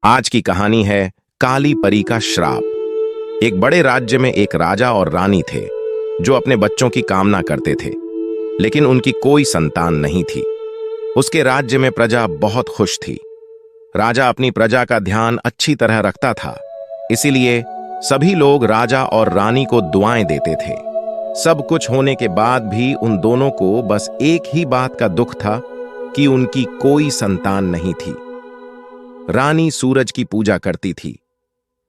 आज की कहानी है काली परी का श्राप। एक बड़े राज्य में एक राजा और रानी थे जो अपने बच्चों की कामना करते थे, लेकिन उनकी कोई संतान नहीं थी। उसके राज्य में प्रजा बहुत खुश थी। राजा अपनी प्रजा का ध्यान अच्छी तरह रखता था, इसीलिए सभी लोग राजा और रानी को दुआएं देते थे। सब कुछ होने के बाद भी उन दोनों को बस एक ही बात का दुख था कि उनकी कोई संतान नहीं थी। रानी सूरज की पूजा करती थी।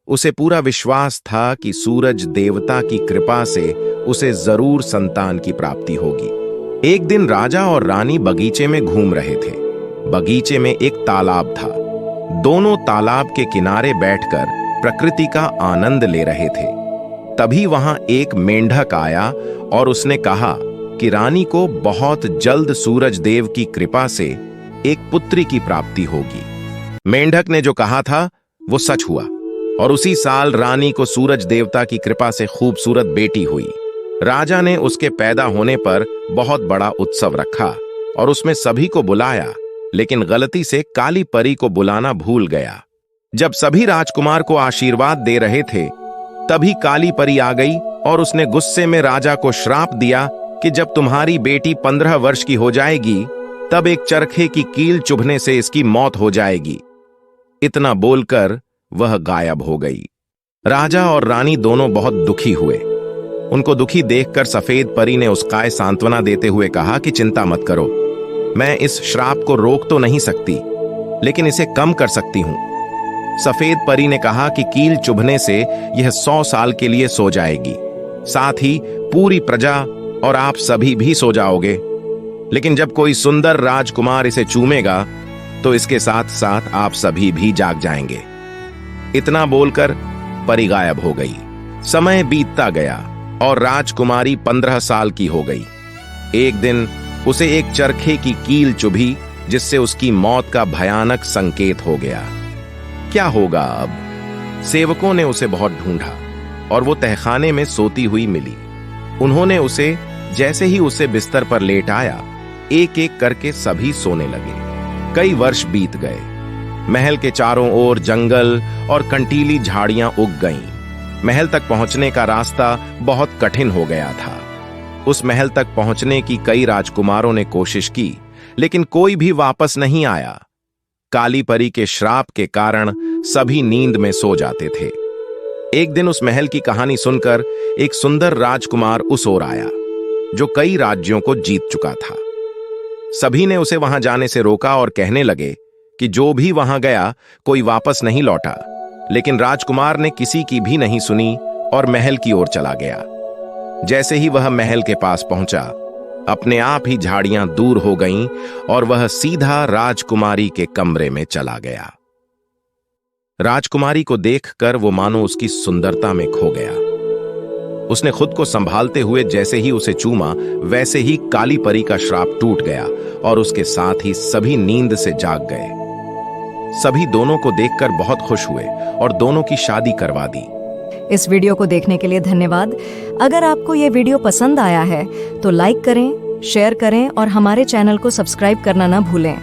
उसे पूरा विश्वास था कि सूरज देवता की कृपा से उसे जरूर संतान की प्राप्ति होगी। एक दिन राजा और रानी बगीचे में घूम रहे थे। बगीचे में एक तालाब था। दोनों तालाब के किनारे बैठकर प्रकृति का आनंद ले रहे थे। तभी वहां एक मेंढक आया और उसने कहा कि रानी को बहुत जल्द सूरज देव की कृपा से एक पुत्री की प्राप्ति होगी। मेंढक ने जो कहा था वो सच हुआ और उसी साल रानी को सूरज देवता की कृपा से खूबसूरत बेटी हुई। राजा ने उसके पैदा होने पर बहुत बड़ा उत्सव रखा और उसमें सभी को बुलाया, लेकिन गलती से काली परी को बुलाना भूल गया। जब सभी राजकुमार को आशीर्वाद दे रहे थे, तभी काली परी आ गई और उसने गुस्से में राजा को श्राप दिया कि जब तुम्हारी बेटी 15 वर्ष की हो जाएगी, तब एक चरखे की कील चुभने से इसकी मौत हो जाएगी। इतना बोलकर वह गायब हो गई। राजा और रानी दोनों बहुत दुखी हुए। उनको दुखी देखकर सफेद परी ने उसका सांत्वना देते हुए कहा कि चिंता मत करो, मैं इस श्राप को रोक तो नहीं सकती, लेकिन इसे कम कर सकती हूं। सफेद परी ने कहा कि कील चुभने से यह 100 साल के लिए सो जाएगी, साथ ही पूरी प्रजा और आप सभी भी सो जाओगे। लेकिन जब कोई सुंदर राजकुमार इसे चूमेगा तो इसके साथ साथ आप सभी भी जाग जाएंगे। इतना बोलकर परी गायब हो गई। समय बीतता गया और राजकुमारी 15 साल की हो गई। एक दिन उसे एक चरखे की कील चुभी, जिससे उसकी मौत का भयानक संकेत हो गया। क्या होगा अब? सेवकों ने उसे बहुत ढूंढा और वो तहखाने में सोती हुई मिली। उन्होंने उसे जैसे ही उसे बिस्तर पर लेटाया, एक एक करके सभी सोने लगे। कई वर्ष बीत गए। महल के चारों ओर जंगल और कंटीली झाड़ियां उग गईं। महल तक पहुंचने का रास्ता बहुत कठिन हो गया था। उस महल तक पहुंचने की कई राजकुमारों ने कोशिश की, लेकिन कोई भी वापस नहीं आया। काली परी के श्राप के कारण सभी नींद में सो जाते थे। एक दिन उस महल की कहानी सुनकर एक सुंदर राजकुमार उस ओर आया, जो कई राज्यों को जीत चुका था। सभी ने उसे वहां जाने से रोका और कहने लगे कि जो भी वहां गया कोई वापस नहीं लौटा। लेकिन राजकुमार ने किसी की भी नहीं सुनी और महल की ओर चला गया। जैसे ही वह महल के पास पहुंचा, अपने आप ही झाड़ियां दूर हो गईं और वह सीधा राजकुमारी के कमरे में चला गया। राजकुमारी को देखकर वो मानो उसकी सुंदरता में खो गया। उसने खुद को संभालते हुए जैसे ही उसे चूमा, वैसे ही काली परी का श्राप टूट गया और उसके साथ ही सभी नींद से जाग गए। सभी दोनों को देखकर बहुत खुश हुए और दोनों की शादी करवा दी। इस वीडियो को देखने के लिए धन्यवाद। अगर आपको ये वीडियो पसंद आया है तो लाइक करें, शेयर करें और हमारे चैनल को सब्सक्राइब करना ना भूलें।